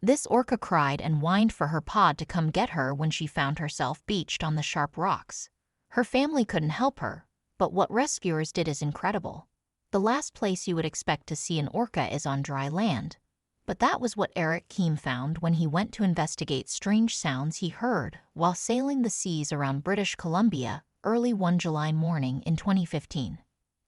This orca cried and whined for her pod to come get her when she found herself beached on the sharp rocks. Her family couldn't help her, but what rescuers did is incredible. The last place you would expect to see an orca is on dry land. But that was what Eric Keem found when he went to investigate strange sounds he heard while sailing the seas around British Columbia early one July morning in 2015.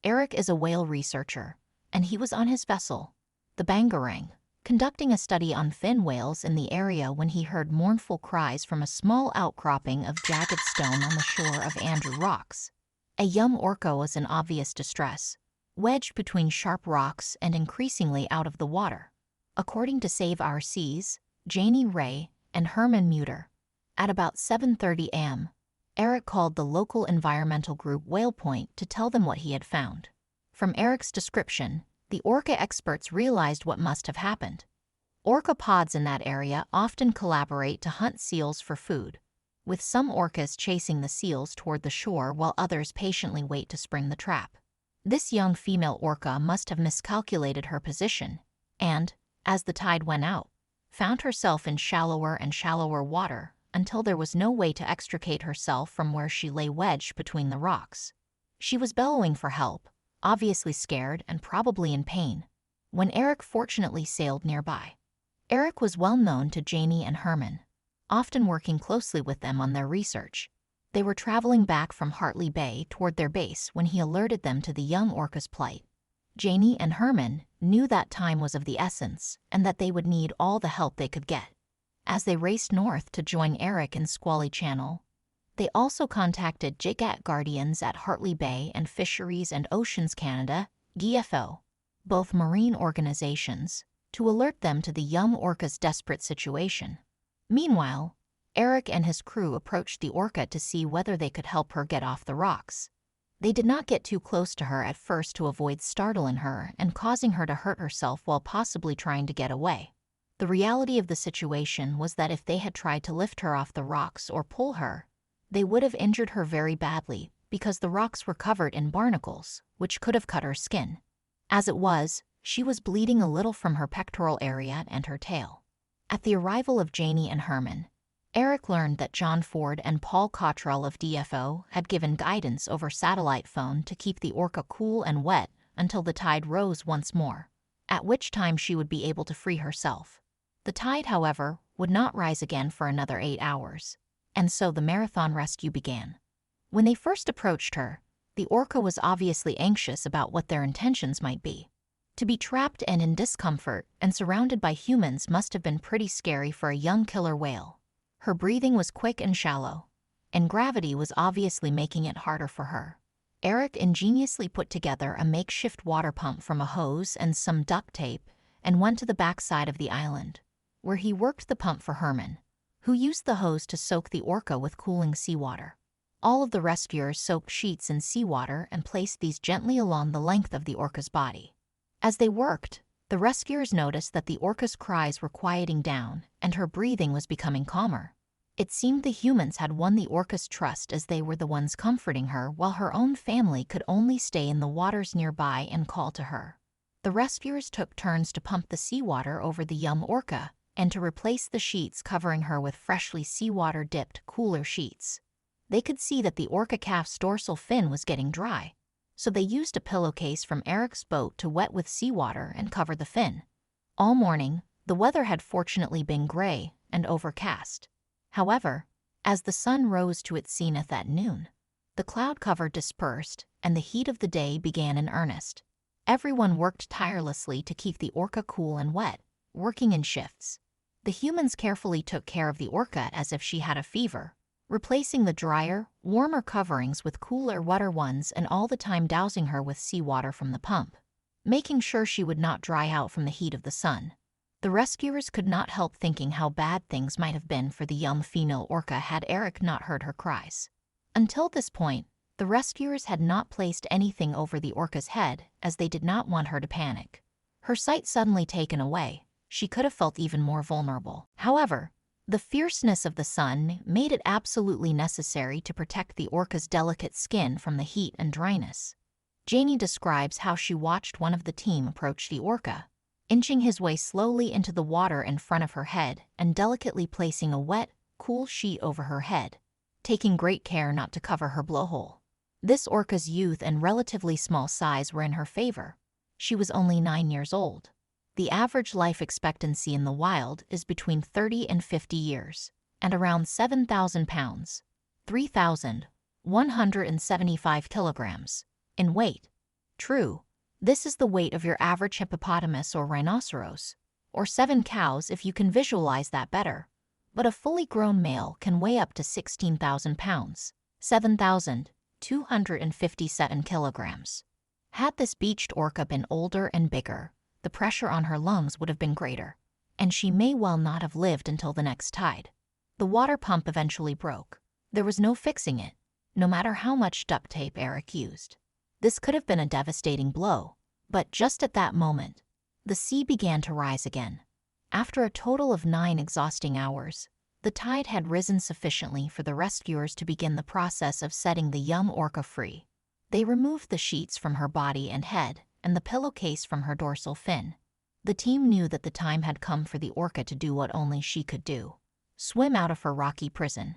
Eric is a whale researcher, and he was on his vessel, the Bangarang, conducting a study on fin whales in the area when he heard mournful cries from a small outcropping of jagged stone on the shore of Andrew Rocks. A young orca was in obvious distress, wedged between sharp rocks and increasingly out of the water. According to Save Our Seas, Janie Ray and Herman Muter, at about 7:30 a.m., Eric called the local environmental group Whale Point to tell them what he had found. From Eric's description, the orca experts realized what must have happened. Orca pods in that area often collaborate to hunt seals for food, with some orcas chasing the seals toward the shore while others patiently wait to spring the trap. This young female orca must have miscalculated her position and, as the tide went out, found herself in shallower and shallower water until there was no way to extricate herself from where she lay wedged between the rocks. She was bellowing for help, obviously scared and probably in pain, when Eric fortunately sailed nearby. Eric was well known to Janie and Herman, often working closely with them on their research. They were traveling back from Hartley Bay toward their base when he alerted them to the young orca's plight. Janie and Herman knew that time was of the essence and that they would need all the help they could get. As they raced north to join Eric in Squally Channel, they also contacted JICAT Guardians at Hartley Bay and Fisheries and Oceans Canada, GFO, both marine organizations, to alert them to the young orca's desperate situation. Meanwhile, Eric and his crew approached the orca to see whether they could help her get off the rocks. They did not get too close to her at first to avoid startling her and causing her to hurt herself while possibly trying to get away. The reality of the situation was that if they had tried to lift her off the rocks or pull her, they would have injured her very badly because the rocks were covered in barnacles, which could have cut her skin. As it was, she was bleeding a little from her pectoral area and her tail. At the arrival of Janie and Herman, Eric learned that John Ford and Paul Cottrell of DFO had given guidance over satellite phone to keep the orca cool and wet until the tide rose once more, at which time she would be able to free herself. The tide, however, would not rise again for another 8 hours, and so the marathon rescue began. When they first approached her, the orca was obviously anxious about what their intentions might be. To be trapped and in discomfort and surrounded by humans must have been pretty scary for a young killer whale. Her breathing was quick and shallow, and gravity was obviously making it harder for her. Eric ingeniously put together a makeshift water pump from a hose and some duct tape and went to the backside of the island, where he worked the pump for Herman, who used the hose to soak the orca with cooling seawater. All of the rescuers soaked sheets in seawater and placed these gently along the length of the orca's body. As they worked, the rescuers noticed that the orca's cries were quieting down and her breathing was becoming calmer. It seemed the humans had won the orca's trust as they were the ones comforting her while her own family could only stay in the waters nearby and call to her. The rescuers took turns to pump the seawater over the young orca and to replace the sheets covering her with freshly seawater-dipped, cooler sheets. They could see that the orca calf's dorsal fin was getting dry, so they used a pillowcase from Eric's boat to wet with seawater and cover the fin. All morning, the weather had fortunately been gray and overcast. However, as the sun rose to its zenith at noon, the cloud cover dispersed and the heat of the day began in earnest. Everyone worked tirelessly to keep the orca cool and wet, working in shifts. The humans carefully took care of the orca as if she had a fever, replacing the drier, warmer coverings with cooler, wetter ones and all the time dousing her with seawater from the pump, making sure she would not dry out from the heat of the sun. The rescuers could not help thinking how bad things might have been for the young female orca had Eric not heard her cries. Until this point, the rescuers had not placed anything over the orca's head as they did not want her to panic. Her sight suddenly taken away, she could have felt even more vulnerable. However, the fierceness of the sun made it absolutely necessary to protect the orca's delicate skin from the heat and dryness. Janie describes how she watched one of the team approach the orca, inching his way slowly into the water in front of her head and delicately placing a wet, cool sheet over her head, taking great care not to cover her blowhole. This orca's youth and relatively small size were in her favor. She was only 9 years old. The average life expectancy in the wild is between 30 and 50 years, and around 7,000 pounds, 3,175 kilograms, in weight. True, this is the weight of your average hippopotamus or rhinoceros, or 7 cows if you can visualize that better. But a fully grown male can weigh up to 16,000 pounds, 7,257 kilograms. Had this beached orca been older and bigger, the pressure on her lungs would have been greater, and she may well not have lived until the next tide. The water pump eventually broke. There was no fixing it, no matter how much duct tape Eric used. This could have been a devastating blow, but just at that moment, the sea began to rise again. After a total of 9 exhausting hours, the tide had risen sufficiently for the rescuers to begin the process of setting the young orca free. They removed the sheets from her body and head and the pillowcase from her dorsal fin. The team knew that the time had come for the orca to do what only she could do: swim out of her rocky prison.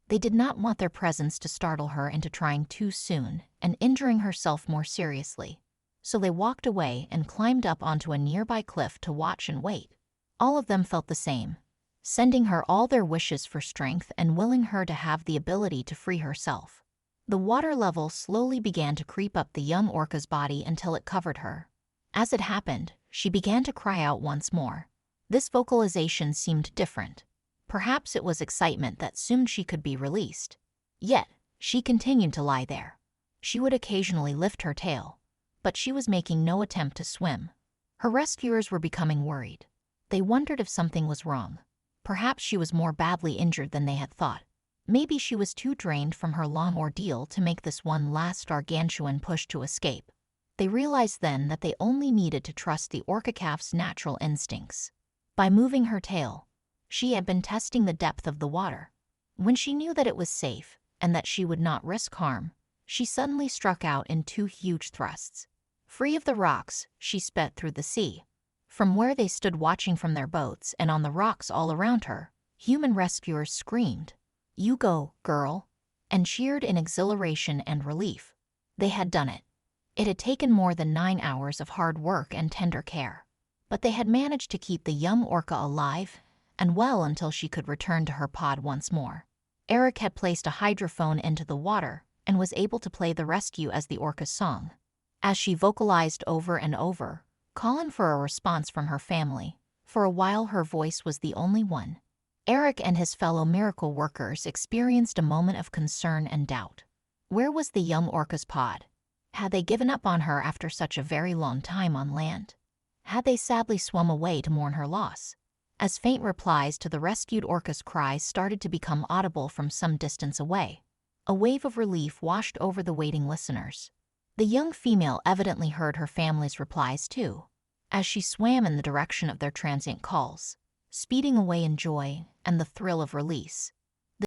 They did not want their presence to startle her into trying too soon and injuring herself more seriously. So they walked away and climbed up onto a nearby cliff to watch and wait. All of them felt the same, sending her all their wishes for strength and willing her to have the ability to free herself. The water level slowly began to creep up the young orca's body until it covered her. As it happened, she began to cry out once more. This vocalization seemed different. Perhaps it was excitement that soon she could be released. Yet, she continued to lie there. She would occasionally lift her tail, but she was making no attempt to swim. Her rescuers were becoming worried. They wondered if something was wrong. Perhaps she was more badly injured than they had thought. Maybe she was too drained from her long ordeal to make this one last gargantuan push to escape. They realized then that they only needed to trust the orca calf's natural instincts. By moving her tail, she had been testing the depth of the water. When she knew that it was safe and that she would not risk harm, she suddenly struck out in 2 huge thrusts. Free of the rocks, she sped through the sea. From where they stood watching from their boats and on the rocks all around her, human rescuers screamed, "You go, girl," and cheered in exhilaration and relief. They had done it. It had taken more than 9 hours of hard work and tender care, but they had managed to keep the young orca alive and well until she could return to her pod once more. Eric had placed a hydrophone into the water and was able to play the rescue as the orca's song. As she vocalized over and over, calling for a response from her family, for a while her voice was the only one. Eric and his fellow miracle workers experienced a moment of concern and doubt. Where was the young orca's pod? Had they given up on her after such a very long time on land? Had they sadly swum away to mourn her loss? As faint replies to the rescued orca's cries started to become audible from some distance away, a wave of relief washed over the waiting listeners. The young female evidently heard her family's replies too, as she swam in the direction of their transient calls, speeding away in joy and the thrill of release.